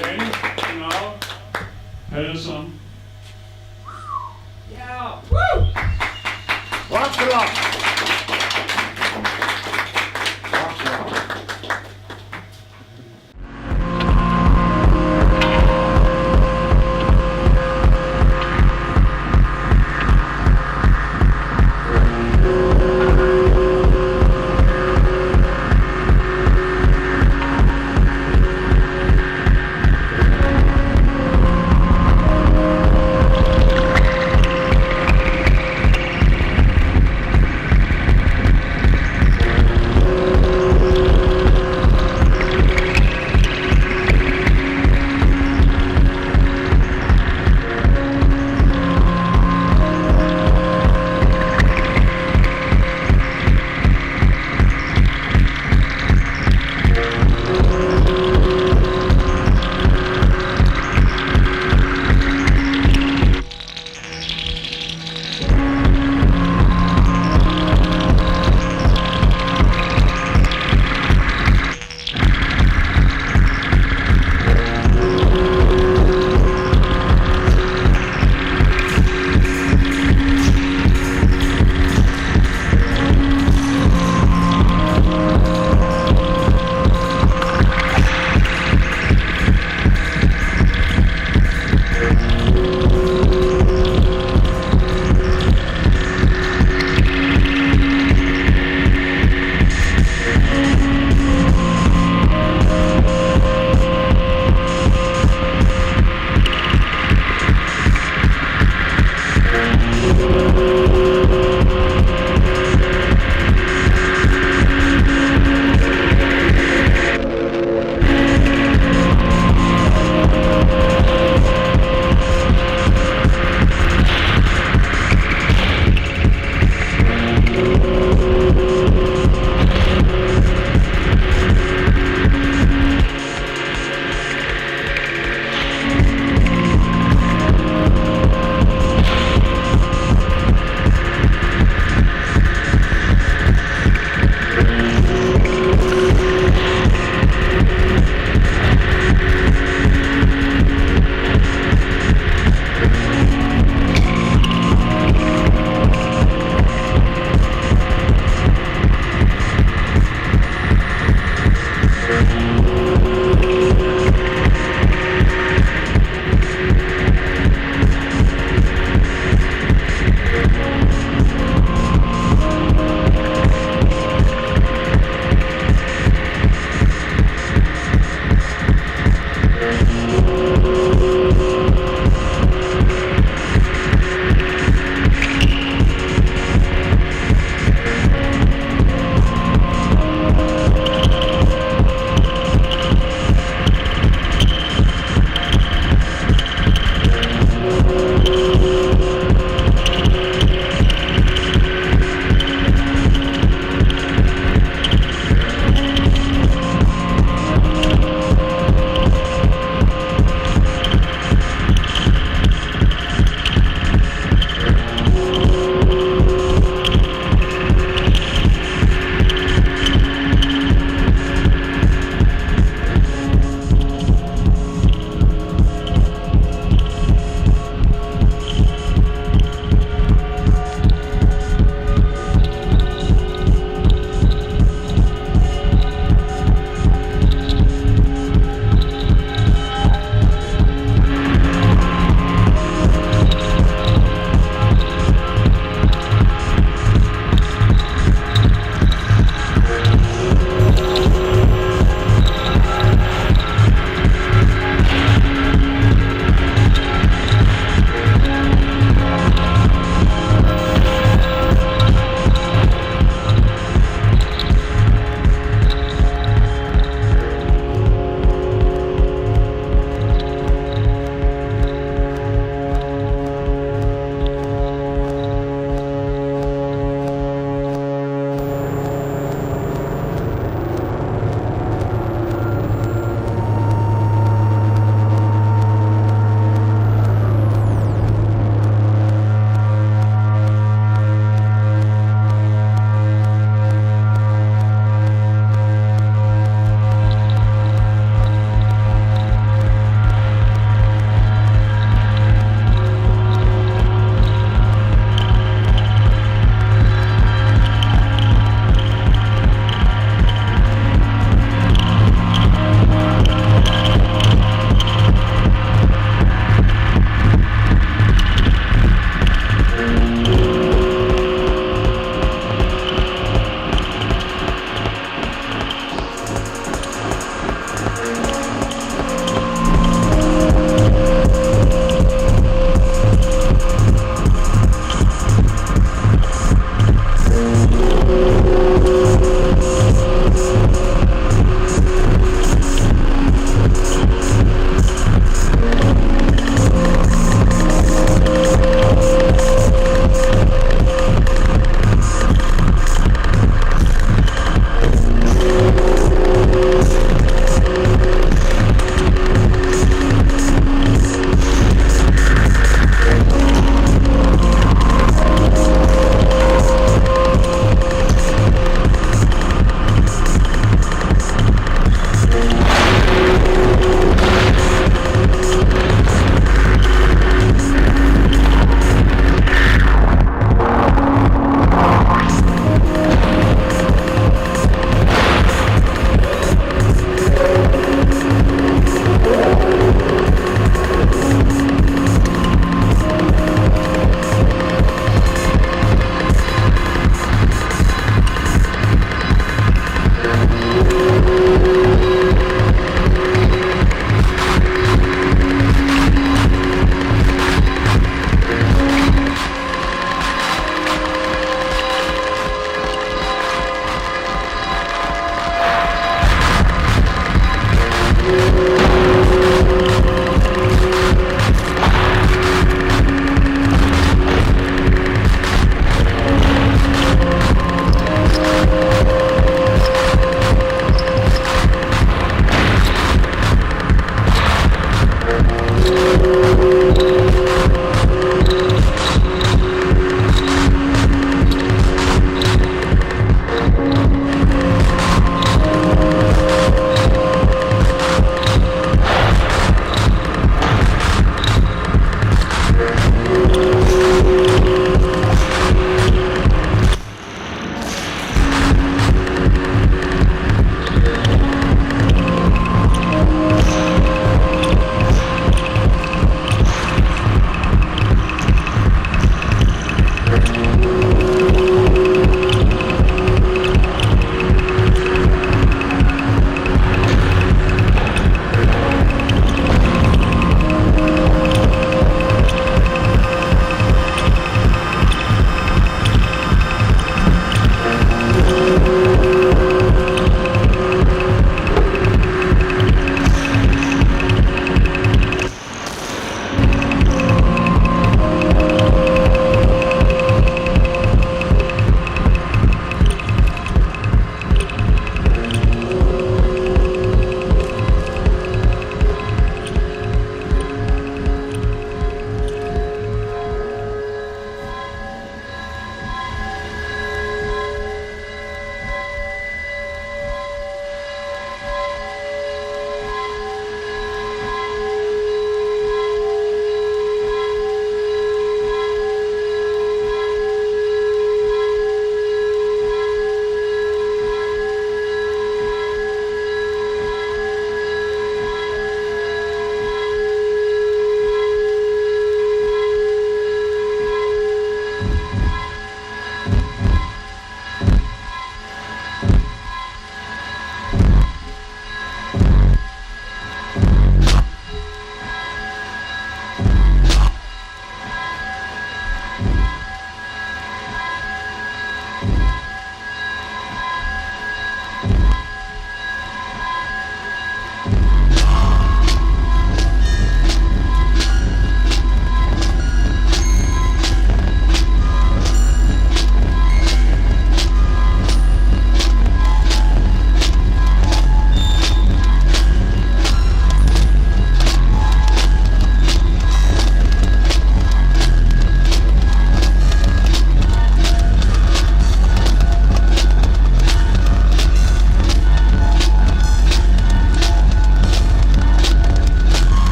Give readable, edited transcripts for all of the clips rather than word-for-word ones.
Danny, genau. Alle sammen. Ja! Woo! Watch it up.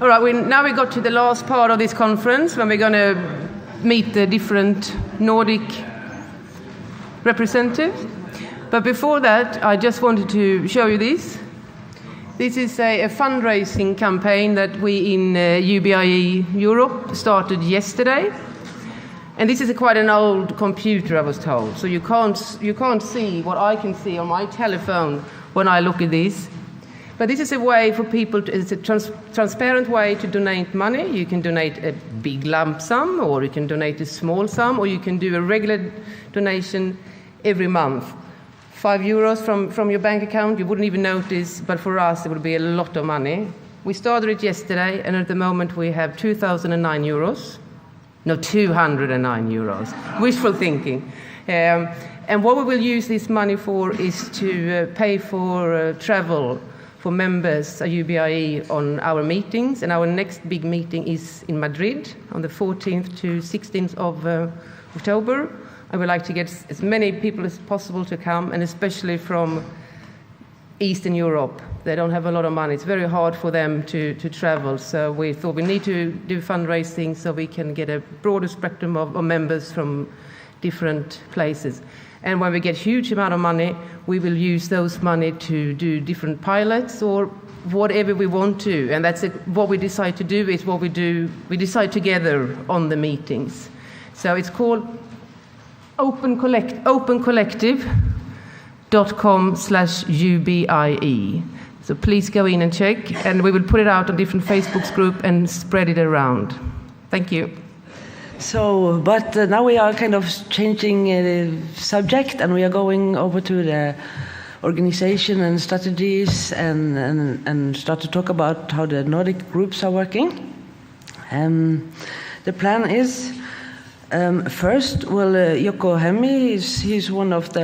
All right, now we got to the last part of this conference when we're going to meet the different Nordic representatives. But before that, I just wanted to show you this. This is a fundraising campaign that we in UBIE Europe started yesterday. And this is quite an old computer, I was told. So you can't see what I can see on my telephone when I look at this. But this is a way for people, it's a transparent way to donate money. You can donate a big lump sum, or you can donate a small sum, or you can do a regular donation every month. €5 from your bank account, you wouldn't even notice, but for us it would be a lot of money. We started it yesterday, and at the moment we have €2,009. No, €209. Wishful thinking. And what we will use this money for is to pay for travel for members of UBIE on our meetings, and our next big meeting is in Madrid on the 14th to 16th of October. I would like to get as many people as possible to come, and especially from Eastern Europe. They don't have a lot of money. It's very hard for them to travel, so we thought we need to do fundraising so we can get a broader spectrum of members from different places. And when we get huge amount of money, we will use those money to do different pilots or whatever we want to. And that's what we decide to do is what we do. We decide together on the meetings. So it's called opencollective.com/UBIE. So please go in and check, and we will put it out on different Facebook group and spread it around. Thank you. So, but now we are kind of changing subject, and we are going over to the organization and strategies, and start to talk about how the Nordic groups are working. The plan is first, well, Jouku Hemmi he's one of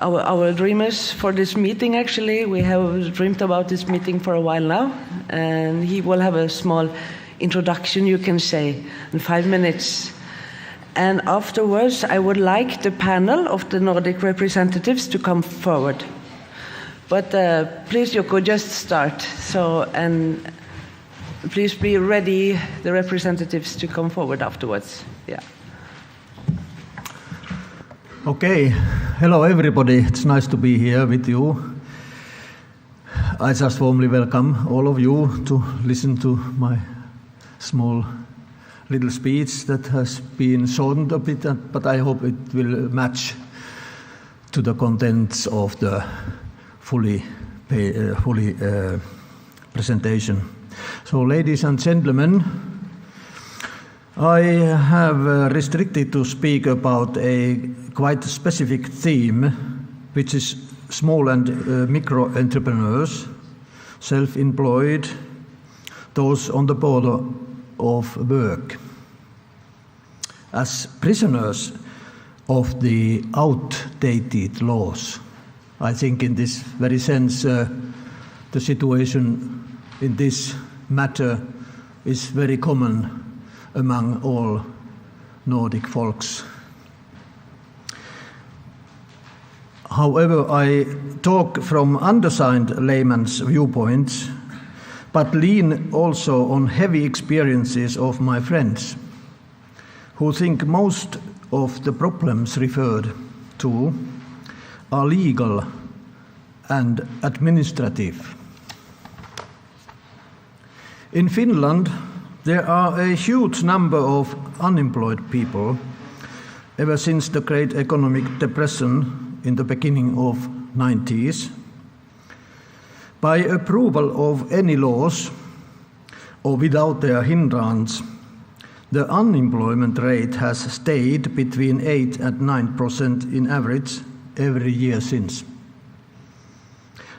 our dreamers for this meeting. Actually, we have dreamed about this meeting for a while now, and he will have a small introduction, you can say, in 5 minutes. And afterwards, I would like the panel of the Nordic representatives to come forward. But please, Jouku, just start. So, and please be ready, the representatives, to come forward afterwards. Yeah. Okay. Hello, everybody. It's nice to be here with you. I just warmly welcome all of you to listen to my small little speech that has been shortened a bit, but I hope it will match to the contents of the fully presentation. So, ladies and gentlemen, I have restricted to speak about a quite specific theme, which is small and micro entrepreneurs, self-employed, those on the border of work, as prisoners of the outdated laws. I think in this very sense, the situation in this matter is very common among all Nordic folks. However, I talk from undersigned layman's viewpoints, but lean also on heavy experiences of my friends, who think most of the problems referred to are legal and administrative. In Finland, there are a huge number of unemployed people ever since the Great Economic Depression in the beginning of 90s. By approval of any laws or without their hindrance, the unemployment rate has stayed between 8 and 9% in average every year since,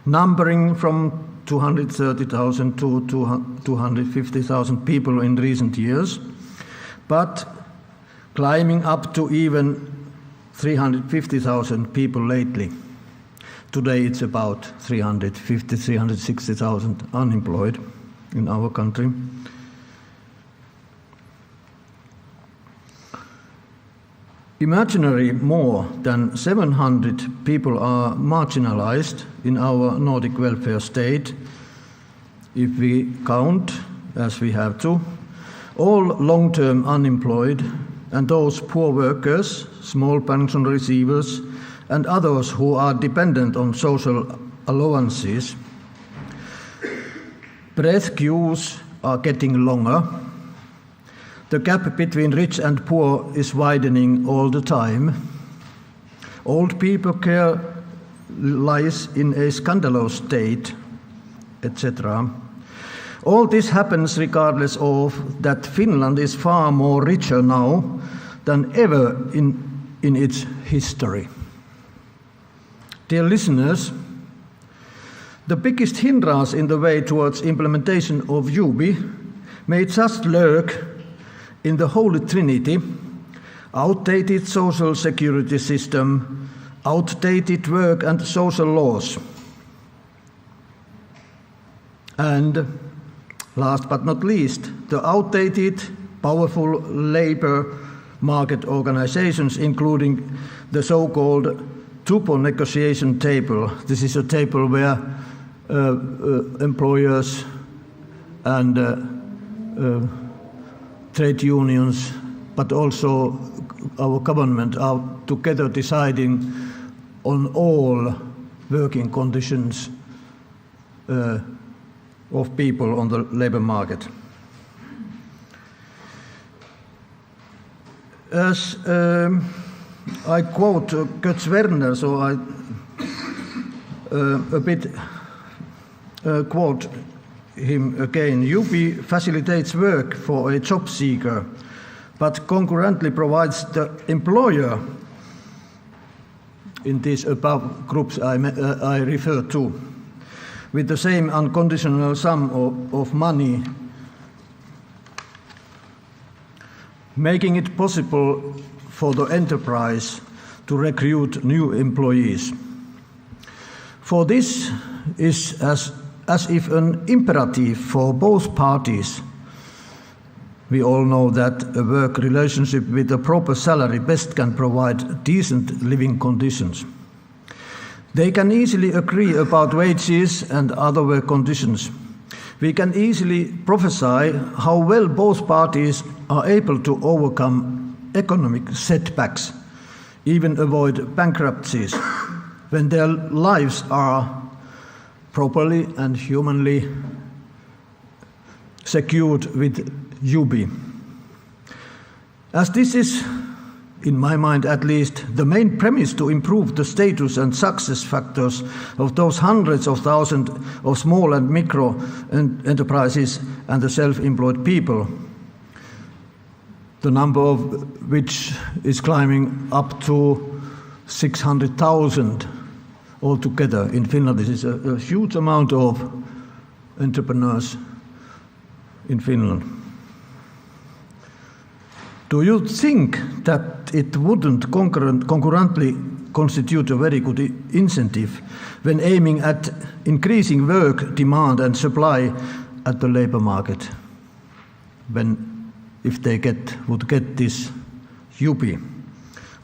numbering from 230,000 to 250,000 people in recent years, but climbing up to even 350,000 people lately. Today it's about 350,000, 360,000 unemployed in our country. Imaginary more than 700 people are marginalized in our Nordic welfare state, if we count, as we have to, all long-term unemployed and those poor workers, small pension receivers, and others who are dependent on social allowances, breath queues are getting longer. The gap between rich and poor is widening all the time. Old people care lies in a scandalous state, etc. All this happens regardless of that Finland is far more richer now than ever in its history. Dear listeners, the biggest hindrance in the way towards implementation of UBI may just lurk in the Holy Trinity: outdated social security system, outdated work and social laws, and last but not least, the outdated, powerful labor market organizations, including the so-called Tupo negotiation table. This is a table where employers and trade unions, but also our government, are together deciding on all working conditions of people on the labor market. As I quote Götz Werner, so I a bit quote him again: UBI facilitates work for a job seeker, but concurrently provides the employer, in these above groups I refer to, with the same unconditional sum of money, making it possible for the enterprise to recruit new employees. For this is as if an imperative for both parties. We all know that a work relationship with a proper salary best can provide decent living conditions. They can easily agree about wages and other work conditions. We can easily prophesy how well both parties are able to overcome economic setbacks, even avoid bankruptcies, when their lives are properly and humanly secured with UBI. As this is, in my mind at least, the main premise to improve the status and success factors of those hundreds of thousands of small and micro enterprises and the self-employed people, the number of which is climbing up to 600,000 altogether. In Finland, this is a huge amount of entrepreneurs in Finland. Do you think that it wouldn't concurrently constitute a very good incentive when aiming at increasing work demand and supply at the labor market, if they would get this UBI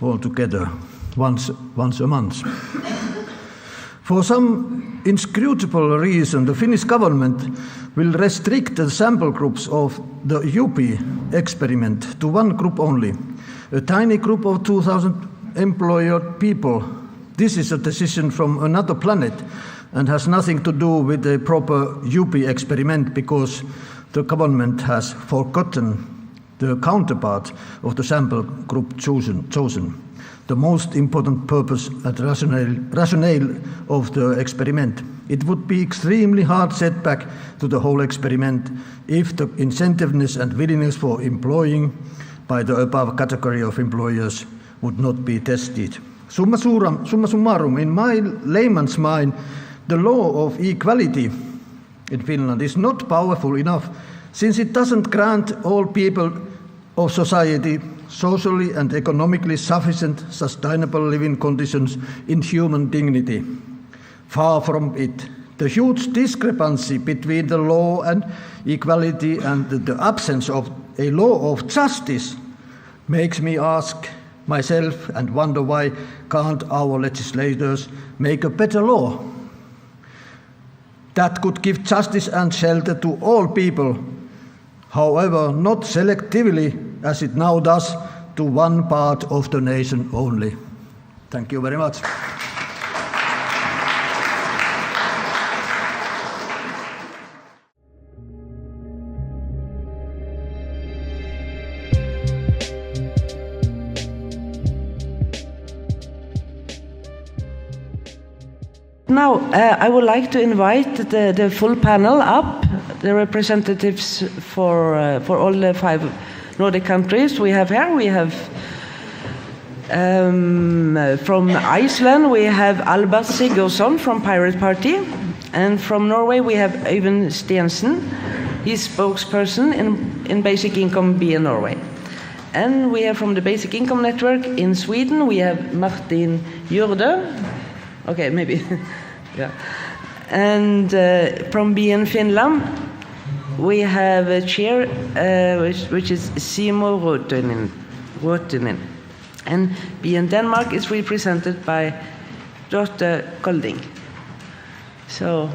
altogether once a month? For some inscrutable reason, the Finnish government will restrict the sample groups of the UBI experiment to one group only, a tiny group of 2,000 employed people. This is a decision from another planet and has nothing to do with the proper UBI experiment, because the government has forgotten the counterpart of the sample group chosen. The most important purpose and rationale of the experiment. It would be extremely hard setback to the whole experiment if the incentiveness and willingness for employing by the above category of employers would not be tested. Summa summarum, in my layman's mind, the law of equality in Finland is not powerful enough, since it doesn't grant all people of society socially and economically sufficient, sustainable living conditions in human dignity. Far from it. The huge discrepancy between the law and equality and the absence of a law of justice makes me ask myself and wonder why can't our legislators make a better law that could give justice and shelter to all people, however, not selectively, as it now does, to one part of the nation only. Thank you very much. Now, I would like to invite the full panel up, the representatives for all the 5 Nordic countries we have here. We have from Iceland, we have Albert Sigurdsson from Pirate Party, and from Norway we have Øyvind Stensen, he's spokesperson in Basic Income B in Norway. And we have from the Basic Income Network in Sweden, we have Martin Jurde. Okay, maybe. Yeah. And from B in Finland, we have a chair, which is Simo Ruotinen. And B in Denmark is represented by Dr. Kolding. So,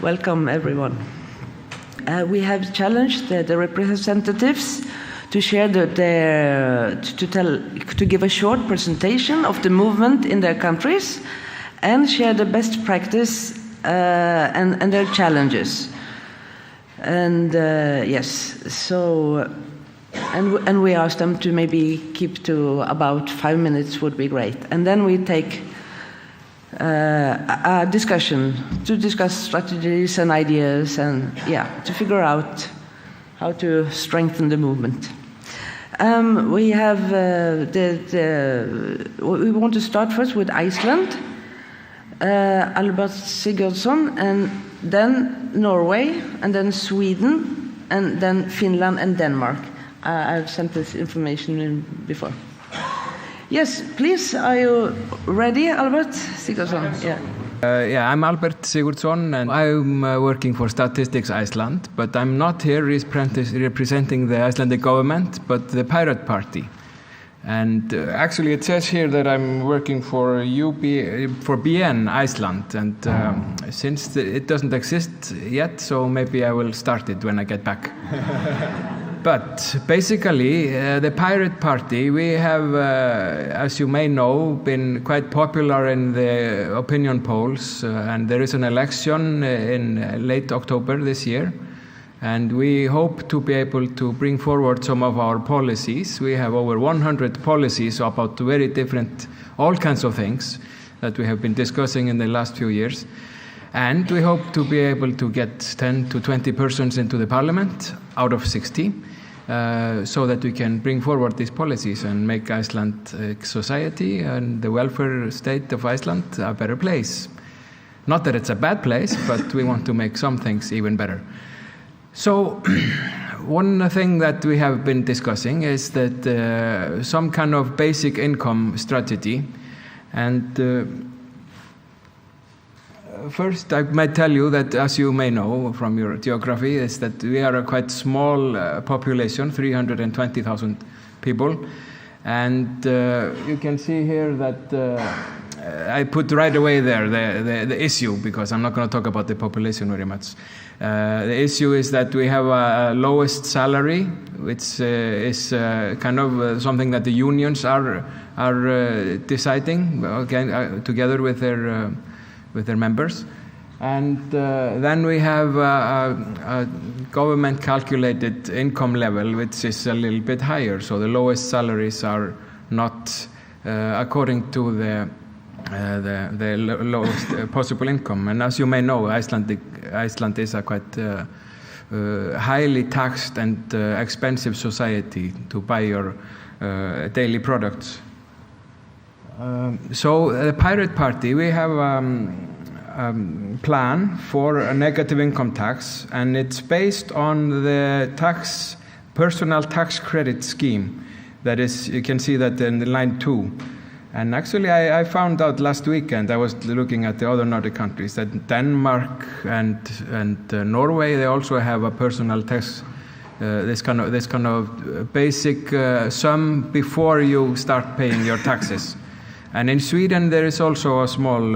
welcome everyone. We have challenged the representatives to share to give a short presentation of the movement in their countries and share the best practice and their challenges. And yes, so and we asked them to maybe keep to about 5 minutes would be great, and then we take a discussion to discuss strategies and ideas, and to figure out how to strengthen the movement. We have we want to start first with Iceland, Albert Sigurdsson, and then Norway, and then Sweden, and then Finland and Denmark. I've sent this information in before. Yes, please, are you ready, Albert Sigurdsson? Yeah. I'm Albert Sigurdsson, and I'm working for Statistics Iceland, but I'm not here representing the Icelandic government, but the Pirate Party. And actually it says here that I'm working for BN Iceland, and since it doesn't exist yet, so maybe I will start it when I get back. But basically, the Pirate Party, we have, as you may know, been quite popular in the opinion polls, and there is an election in late October this year, and we hope to be able to bring forward some of our policies. We have over 100 policies about very different, all kinds of things that we have been discussing in the last few years. And we hope to be able to get 10 to 20 persons into the parliament out of 60, so that we can bring forward these policies and make Iceland society and the welfare state of Iceland a better place. Not that it's a bad place, but we want to make some things even better. So one thing that we have been discussing is that some kind of basic income strategy. And first, I might tell you that, as you may know from your geography, is that we are a quite small population, 320,000 people. And you can see here that I put right away there the issue, because I'm not going to talk about the population very much. The issue is that we have a lowest salary, which is kind of something that the unions are deciding together with their members. And then we have a government calculated income level which is a little bit higher, so the lowest salaries are not according to the lowest possible income. And as you may know, Iceland is a quite highly taxed and expensive society to buy your daily products. So the Pirate Party, we have a plan for a negative income tax, and it's based on the personal tax credit scheme. That is, you can see that in the line 2. And actually, I found out last weekend, I was looking at the other Nordic countries, that Denmark and Norway, they also have a personal tax, this kind of basic sum before you start paying your taxes. And in Sweden, there is also a small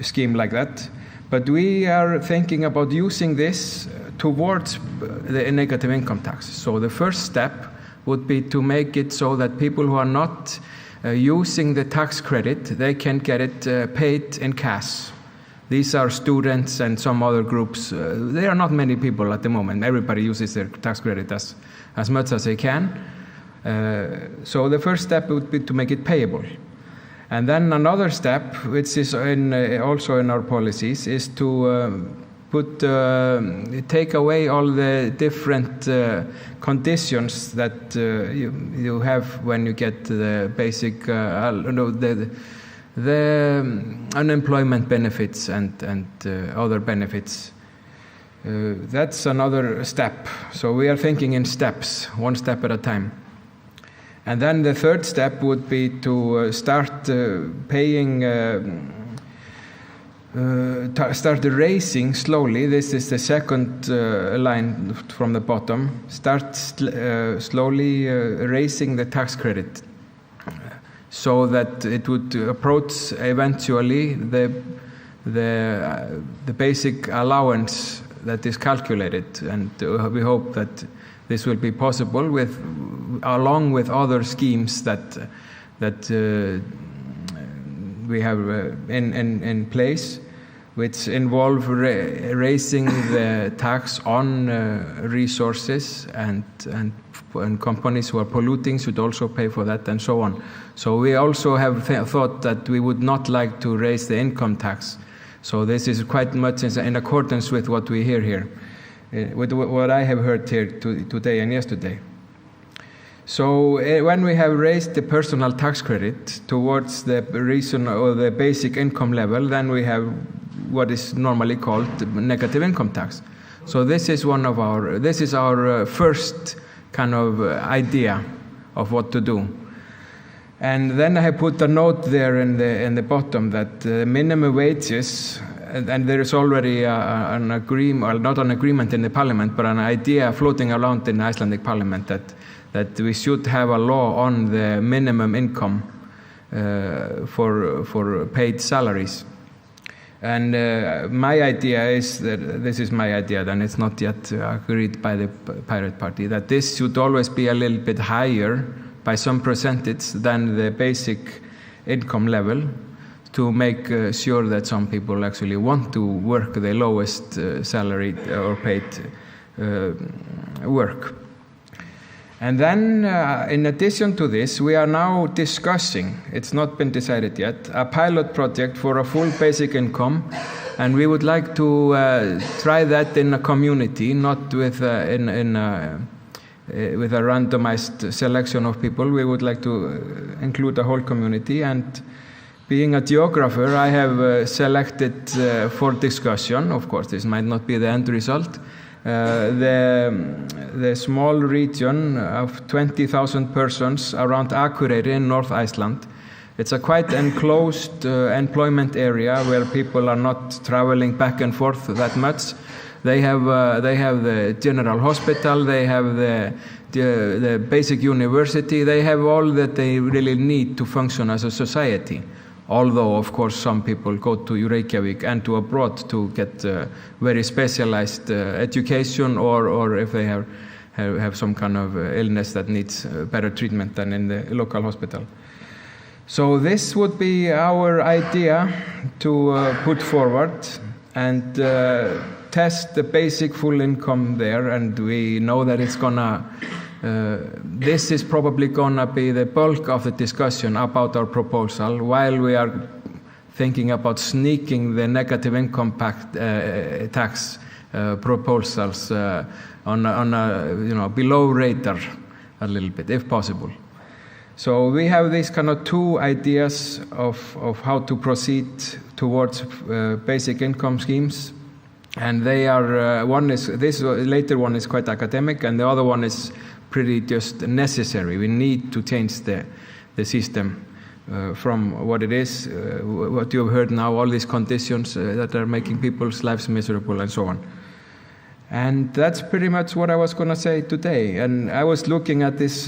scheme like that. But we are thinking about using this towards the negative income tax. So the first step would be to make it so that people who are not using the tax credit, they can get it paid in cash. These are students and some other groups. There are not many people at the moment. Everybody uses their tax credit as much as they can. So the first step would be to make it payable. And then another step, which is also in our policies, is to take away all the different conditions that you have when you get the basic, the unemployment benefits and other benefits. That's another step. So we are thinking in steps, one step at a time. And then the third step would be to start paying, start raising slowly. This is the second line from the bottom. Start slowly raising the tax credit so that it would approach eventually the basic allowance that is calculated. And we hope that this will be possible along with other schemes that we have in place, which involve raising the tax on resources, and companies who are polluting should also pay for that, and so on. So we also have thought that we would not like to raise the income tax. So this is quite much in accordance with what we hear here. With what I have heard here today and yesterday. So when we have raised the personal tax credit towards the reason or the basic income level, then we have what is normally called negative income tax. So this is our first kind of idea of what to do. And then I have put a note there in the bottom that minimum wages. And there is already an agreement, well, not an agreement in the parliament, but an idea floating around in the Icelandic parliament that we should have a law on the minimum income for paid salaries. And my idea is that this is my idea, then it's not yet agreed by the Pirate Party, that this should always be a little bit higher by some percentage than the basic income level, to make sure that some people actually want to work the lowest salary or paid work. And then, in addition to this, we are now discussing, it's not been decided yet, a pilot project for a full basic income, and we would like to try that in a community, not with a randomized selection of people. We would like to include a whole community. And being a geographer, I have selected for discussion, of course this might not be the end result, the small region of 20,000 persons around Akureyri in North Iceland. It's a quite enclosed employment area where people are not traveling back and forth that much. They have the general hospital, they have the basic university, they have all that they really need to function as a society. Although, of course, some people go to Reykjavik and to abroad to get very specialized education, or if they have some kind of illness that needs better treatment than in the local hospital. So this would be our idea to put forward and test the basic full income there, and we know that it's gonna this is probably gonna be the bulk of the discussion about our proposal, while we are thinking about sneaking the negative income tax proposals on a below radar a little bit, if possible. So we have these kind of two ideas of how to proceed towards basic income schemes, and they are this later one is quite academic, and the other one is pretty just necessary. We need to change the system from what it is, what you have heard now, all these conditions that are making people's lives miserable and so on. And that's pretty much what I was going to say today. And I was looking at this,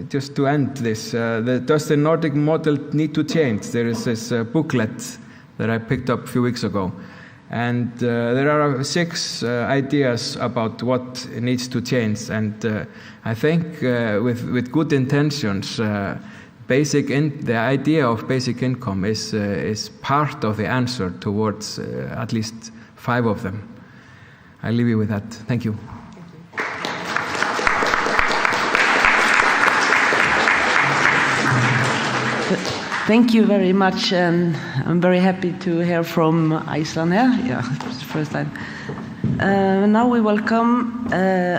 just to end this, does the Nordic model need to change? There is this booklet that I picked up a few weeks ago. And there are 6 ideas about what needs to change. And I think with good intentions, the idea of basic income is part of the answer towards at least 5 of them. I'll leave you with that. Thank you. Thank you very much, and I'm very happy to hear from Iceland here. Yeah, it's the first time. Now we welcome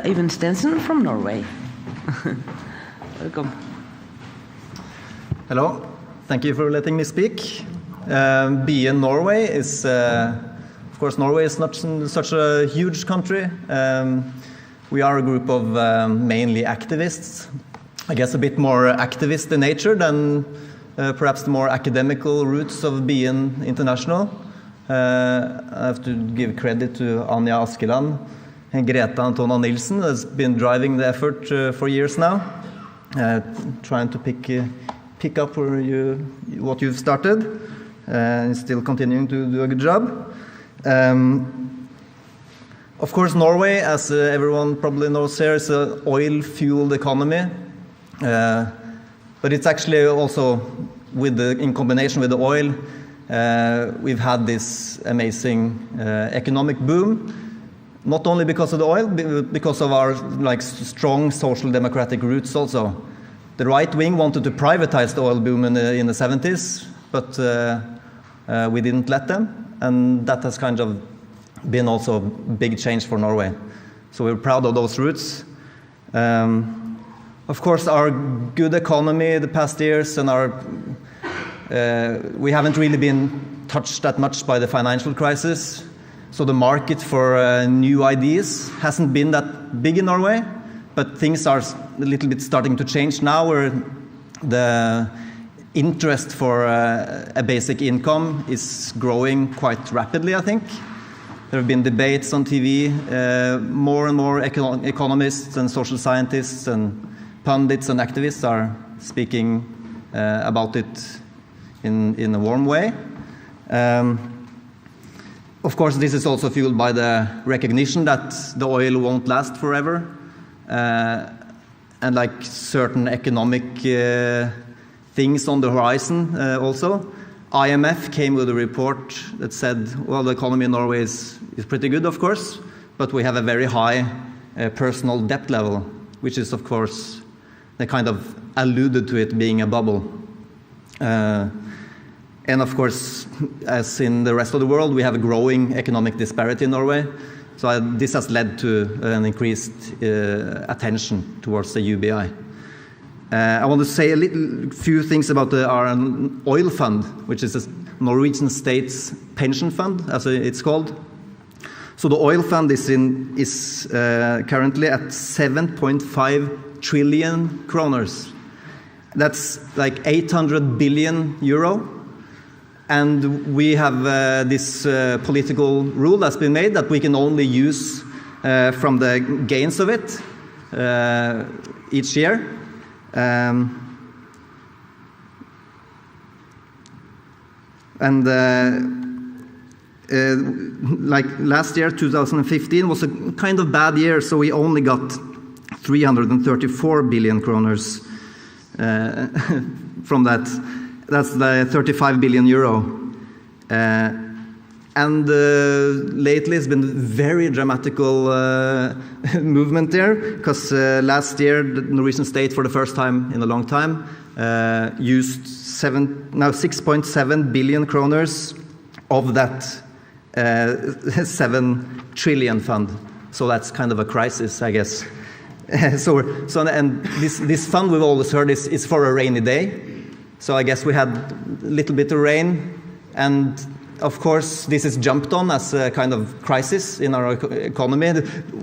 Even Stensen from Norway. Welcome. Hello, thank you for letting me speak. Being Norway is, of course, Norway is not such a huge country. We are a group of mainly activists. I guess a bit more activist in nature than perhaps the more academical roots of being international. I have to give credit to Anja Askeland and Greta Antona Nilsen, has been driving the effort for years now, trying to pick up what you've started, and still continuing to do a good job. Of course, Norway, as everyone probably knows here, is an oil-fueled economy. But it's actually also, in combination with the oil, we've had this amazing economic boom, not only because of the oil, but because of our strong social democratic roots also. The right wing wanted to privatize the oil boom in the 70s, but we didn't let them, and that has kind of been also a big change for Norway. So we're proud of those roots. Of course, our good economy the past years and we haven't really been touched that much by the financial crisis. So the market for new ideas hasn't been that big in Norway, but things are a little bit starting to change now, where the interest for a basic income is growing quite rapidly, I think. There have been debates on TV, more and more economists and social scientists and pundits and activists are speaking about it in a warm way. Of course, this is also fueled by the recognition that the oil won't last forever, and certain economic things on the horizon also. IMF came with a report that said, well, the economy in Norway is pretty good, of course, but we have a very high personal debt level, which is, of course, they kind of alluded to it being a bubble. And of course, as in the rest of the world, we have a growing economic disparity in Norway. So this has led to an increased attention towards the UBI. I want to say a few things about our oil fund, which is a Norwegian state's pension fund, as it's called. So the oil fund is currently at 7.5 trillion kroners. That's like 800 billion euro. And we have this political rule that's been made that we can only use from the gains of it each year. Like last year, 2015, was a kind of bad year, so we only got 334 billion kroners from that. That's the 35 billion euro. And lately it's been very dramatical movement there, because last year the Norwegian state, for the first time in a long time, used 6.7 billion kroners of that 7 trillion fund. So that's kind of a crisis, I guess. And this fund, we've always heard, is for a rainy day. So I guess we had a little bit of rain, and of course this is jumped on as a kind of crisis in our economy,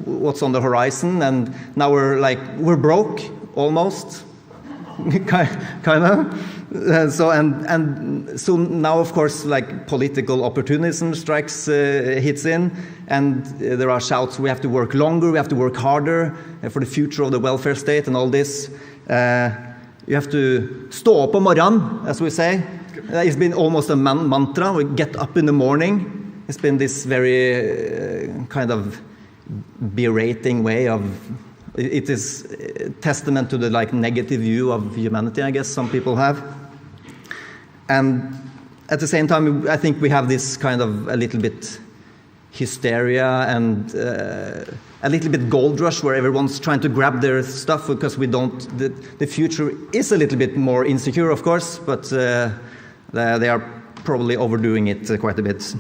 what's on the horizon, and now we're broke almost, kind of. So now, of course, political opportunism hits in, and there are shouts: we have to work longer, we have to work harder for the future of the welfare state, and all this. You have to stå opp om morgenen, as we say. It's been almost a mantra. We get up in the morning. It's been this very kind of berating way of. It is a testament to the negative view of humanity, I guess some people have. And at the same time, I think we have this kind of a little bit hysteria and a little bit gold rush where everyone's trying to grab their stuff because we don't. The future is a little bit more insecure, of course, but they are probably overdoing it quite a bit.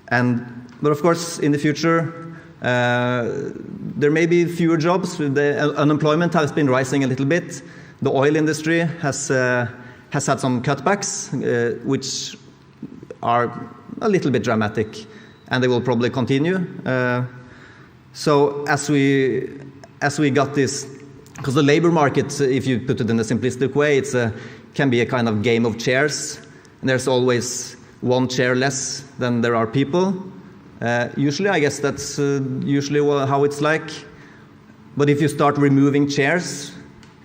But of course, in the future, there may be fewer jobs. The unemployment has been rising a little bit. The oil industry has had some cutbacks, which are a little bit dramatic, and they will probably continue. So as we got this, because the labor market, if you put it in a simplistic way, can be a kind of game of chairs. And there's always one chair less than there are people. Usually, I guess that's usually how it's like. But if you start removing chairs,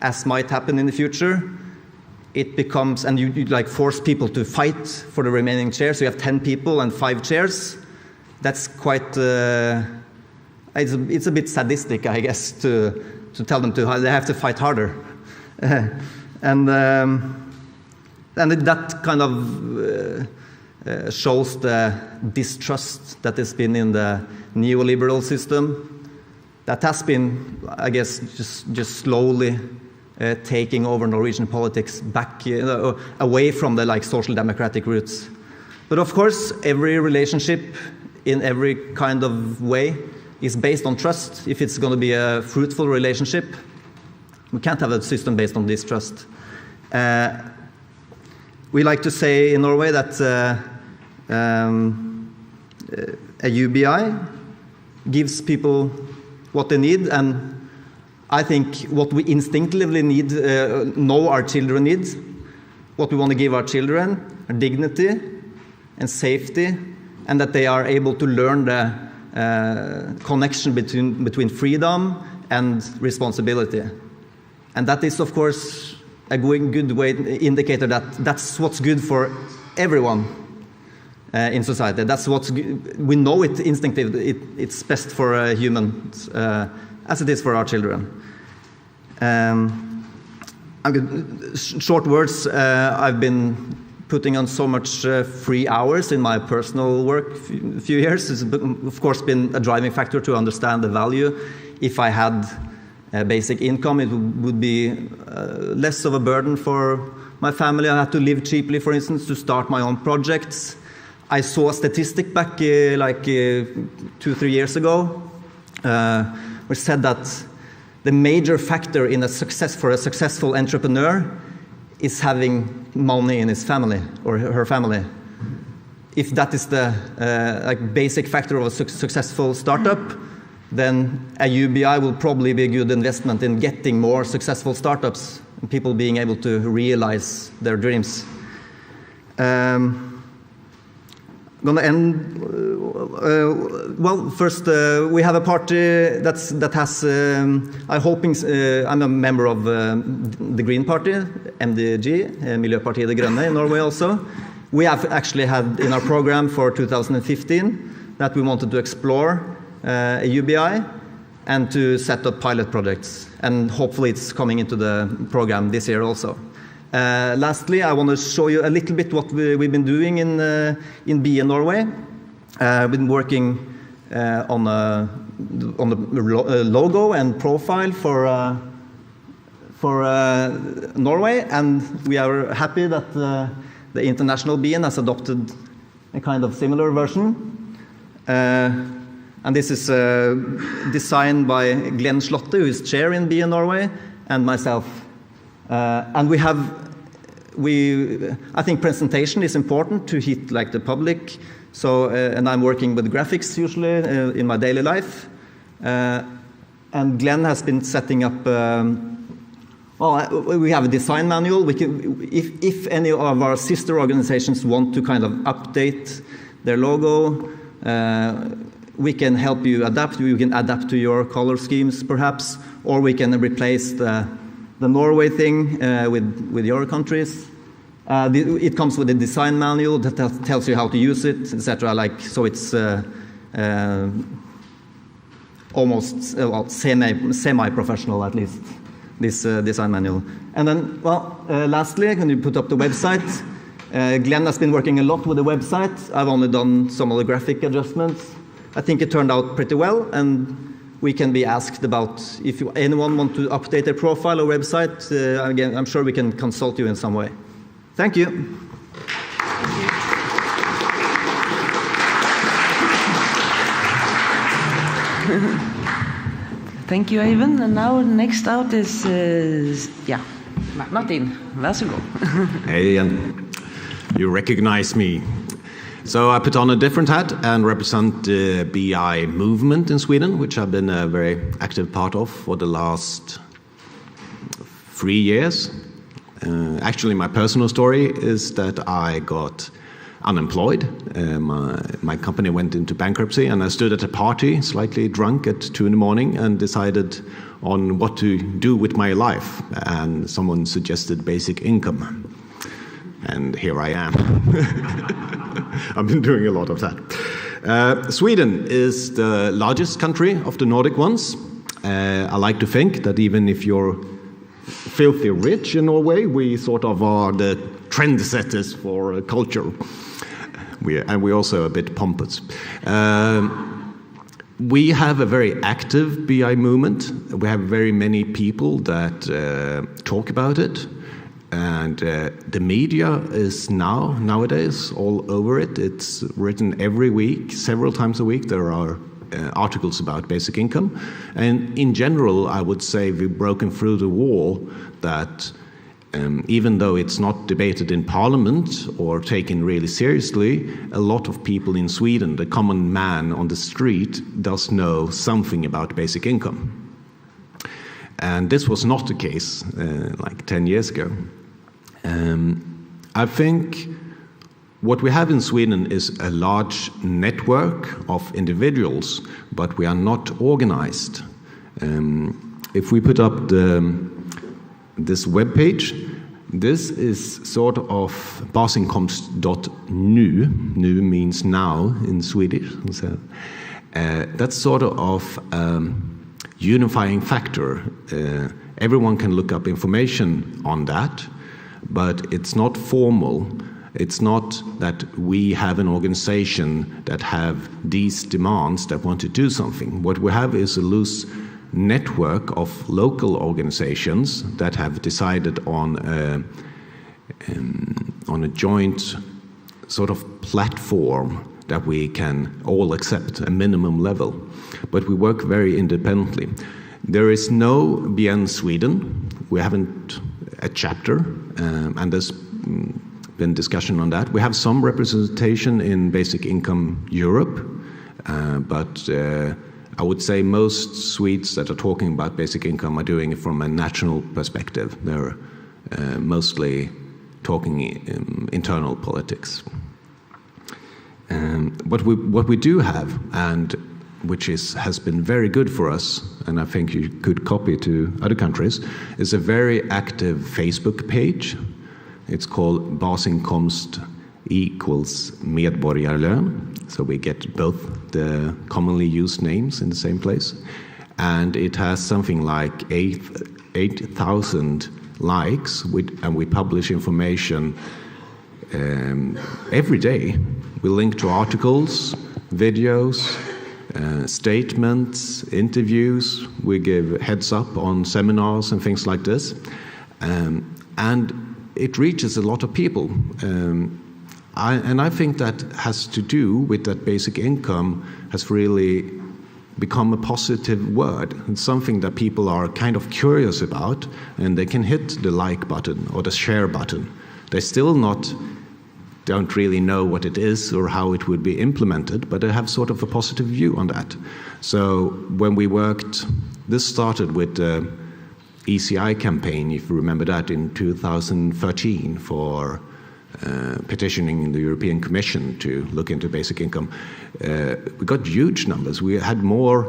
as might happen in the future, it becomes, and you force people to fight for the remaining chairs. So you have 10 people and 5 chairs. That's quite. It's a bit sadistic, I guess, to tell them they have to fight harder, and that kind of shows the distrust that has been in the neoliberal system. That has been, I guess, just slowly taking over Norwegian politics back away from the social democratic roots. But of course, every relationship in every kind of way is based on trust. If it's going to be a fruitful relationship, we can't have a system based on distrust. We like to say in Norway that a UBI gives people what they need, and I think what we instinctively need, know our children need, what we want to give our children, are dignity and safety, and that they are able to learn the connection between freedom and responsibility. And that is, of course, a good way indicator that that's what's good for everyone in society. That's what's we know it instinctively. It's best for humans as it is for our children. Short words. I've been putting on so much free hours in my personal work a few years. It's of course been a driving factor to understand the value. If I had a basic income, it would be less of a burden for my family. I had to live cheaply, for instance, to start my own projects. I saw a statistic back 2-3 years ago, which said that the major factor in for a successful entrepreneur is having money in his family or her family. If that is the basic factor of a successful startup, then a UBI will probably be a good investment in getting more successful startups and people being able to realize their dreams. I'm going to end. Well, first, we have a party that has. I'm a member of the Green Party, MDG, Miljøpartiet De Grønne in Norway also. We have actually had in our program for 2015 that we wanted to explore a UBI and to set up pilot projects. And hopefully it's coming into the program this year also. Lastly, I want to show you a little bit what we've been doing in B in Norway. We've been working on the logo and profile for Norway, and we are happy that the International BN has adopted a kind of similar version. And this is designed by Glenn Slotte, who is chair in BN Norway, and myself. And I think presentation is important to hit the public. So, and I'm working with graphics usually in my daily life. And Glenn has been setting up. We have a design manual. We can, if any of our sister organizations want to kind of update their logo, we can help you adapt. You can adapt to your color schemes, perhaps, or we can replace the Norway thing with your countries. It comes with a design manual that tells you how to use it, etc. So it's almost semi-professional, at least, this design manual. And then, lastly, can you put up the website? Glenn has been working a lot with the website. I've only done some of the graphic adjustments. I think it turned out pretty well, and we can be asked about if anyone wants to update their profile or website. Again, I'm sure we can consult you in some way. Thank you. Thank you, Ivan. And now next out is, Martin. Varsågod. Hey, and you recognize me. So I put on a different hat and represent the BI movement in Sweden, which I've been a very active part of for the last 3 years. Actually, my personal story is that I got unemployed. My company went into bankruptcy, and I stood at a party, slightly drunk at 2 a.m, and decided on what to do with my life. And someone suggested basic income. And here I am. I've been doing a lot of that. Sweden is the largest country of the Nordic ones. I like to think that even if you're filthy rich in Norway, we sort of are the trendsetters for culture. We're also a bit pompous. We have a very active BI movement. We have very many people that talk about it. And the media is nowadays all over it. It's written every week, several times a week. There are articles about basic income. And in general, I would say we've broken through the wall that even though it's not debated in parliament or taken really seriously, a lot of people in Sweden, the common man on the street, does know something about basic income. And this was not the case like 10 years ago. I think what we have in Sweden is a large network of individuals, but we are not organized. If we put up this web page, this is sort of basinkomst.nu. Nu means now in Swedish. So, that's sort of unifying factor. Everyone can look up information on that, but it's not formal. It's not that we have an organization that have these demands that want to do something. What we have is a loose network of local organizations that have decided on a joint sort of platform that we can all accept, a minimum level. But we work very independently. There is no BN Sweden. We haven't a chapter, and there's been discussion on that. We have some representation in Basic Income Europe, but I would say most Swedes that are talking about basic income are doing it from a national perspective. They're mostly talking internal politics. What we do have, and which has been very good for us, and I think you could copy to other countries, is a very active Facebook page. It's called Basinkomst equals medborgarlön. So we get both the commonly used names in the same place. And it has something like 8,000 likes, and we publish information every day. We link to articles, videos, statements, interviews. We give heads up on seminars and things like this. And it reaches a lot of people. And I think that has to do with that basic income has really become a positive word. It's something that people are kind of curious about, and they can hit the like button or the share button. They still don't really know what it is or how it would be implemented, but they have sort of a positive view on that. So when we worked, this started with the ECI campaign, if you remember that, in 2013 for petitioning the European Commission to look into basic income. We got huge numbers. We had more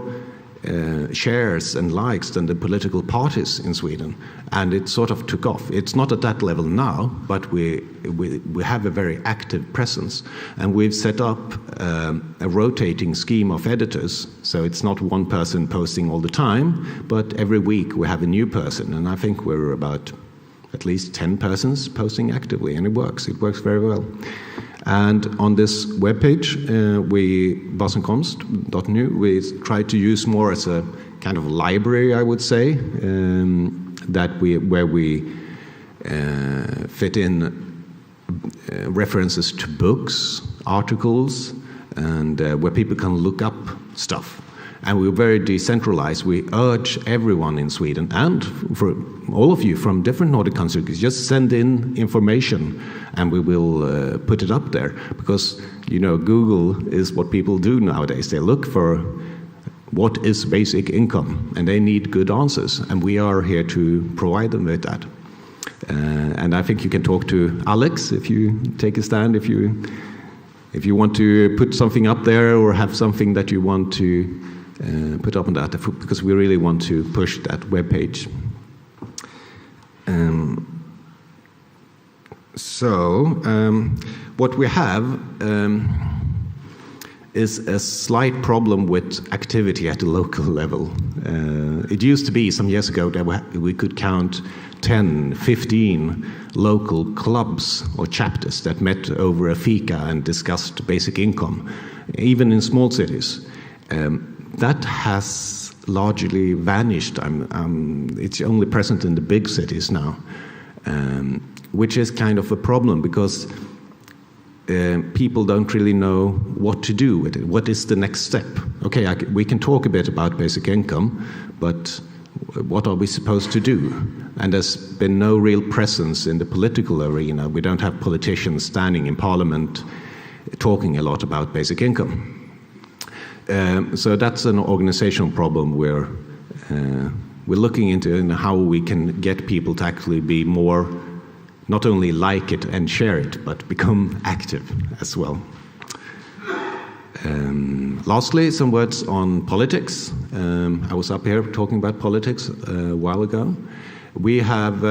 shares and likes than the political parties in Sweden, and it sort of took off. It's not at that level now, but we have a very active presence, and we've set up a rotating scheme of editors, so it's not one person posting all the time, but every week we have a new person, and I think we're about at least 10 persons posting actively, and it works very well. And on this webpage, Indkomst.nu, we try to use more as a kind of library, I would say, where we fit in references to books, articles, and where people can look up stuff. And we're very decentralized. We urge everyone in Sweden, and for all of you from different Nordic countries, just send in information and we will put it up there. Because, Google is what people do nowadays. They look for what is basic income, and they need good answers. And we are here to provide them with that. And I think you can talk to Alex if you take a stand, if you want to put something up there or have something that you want to put up on that, because we really want to push that webpage. What we have is a slight problem with activity at the local level. It used to be some years ago that we could count 10, 15 local clubs or chapters that met over a fika and discussed basic income, even in small cities. That has largely vanished. It's only present in the big cities now, which is kind of a problem because people don't really know what to do with it. What is the next step? Okay, we can talk a bit about basic income, but what are we supposed to do? And there's been no real presence in the political arena. We don't have politicians standing in parliament talking a lot about basic income. So that's an organizational problem where we're looking into and how we can get people to actually be more, not only like it and share it, but become active as well. Lastly, some words on politics. I was up here talking about politics a while ago. We have,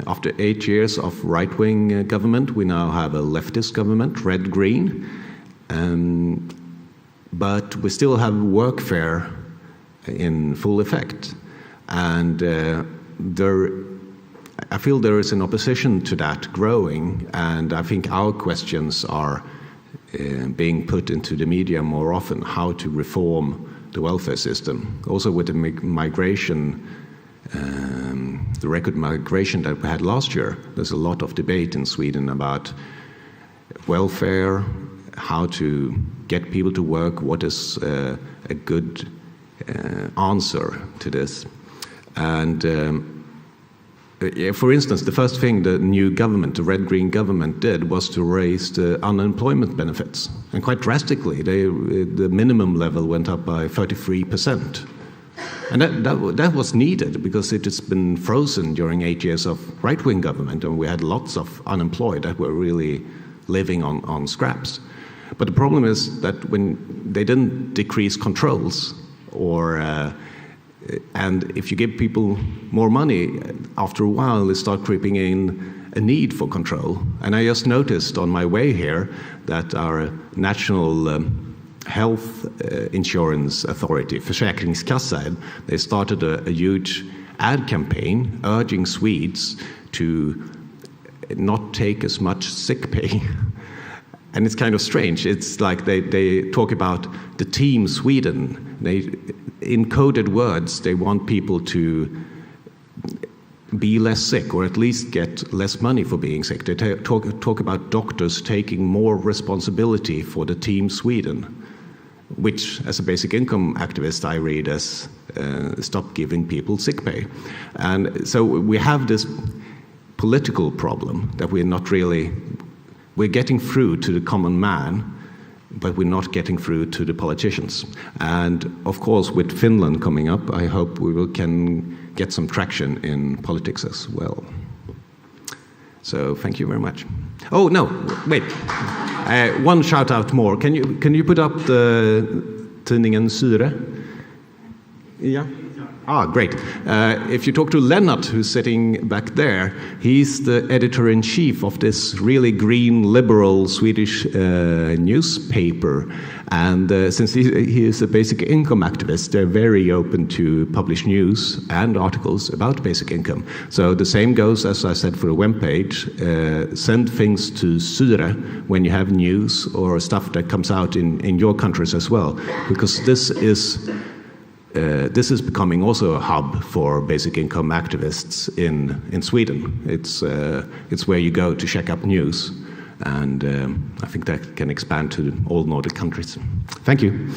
after 8 years of right-wing government, we now have a leftist government, red-green. But we still have workfare in full effect, and I feel there is an opposition to that growing, and I think our questions are being put into the media more often, how to reform the welfare system. Also with the migration, the record migration that we had last year, there's a lot of debate in Sweden about welfare, how to get people to work, what is a good answer to this. And for instance, the first thing the new government, the red-green government, did was to raise the unemployment benefits. And quite drastically, the minimum level went up by 33%. And that was needed because it has been frozen during 8 years of right-wing government, and we had lots of unemployed that were really living on scraps. But the problem is that when they didn't decrease controls, and if you give people more money, after a while they start creeping in a need for control. And I just noticed on my way here that our national health insurance authority, Försäkringskassan, they started a huge ad campaign urging Swedes to not take as much sick pay. And it's kind of strange. It's like they talk about the team Sweden. In coded words, they want people to be less sick, or at least get less money for being sick. They talk about doctors taking more responsibility for the team Sweden, which, as a basic income activist, I read as stop giving people sick pay. And so we have this political problem that we're getting through to the common man, but we're not getting through to the politicians. And of course, with Finland coming up, I hope we can get some traction in politics as well. So thank you very much. Oh no, wait. One shout out more. Can you put up the tidningen Syre. Yeah. Ah, great. If you talk to Lennart, who's sitting back there, he's the editor-in-chief of this really green, liberal Swedish newspaper. And since he is a basic income activist, they're very open to publish news and articles about basic income. So the same goes, as I said, for the webpage. Send things to Syre when you have news or stuff that comes out in your countries as well, because this is becoming also a hub for basic income activists in Sweden. It's where you go to check up news, and I think that can expand to all Nordic countries. Thank you.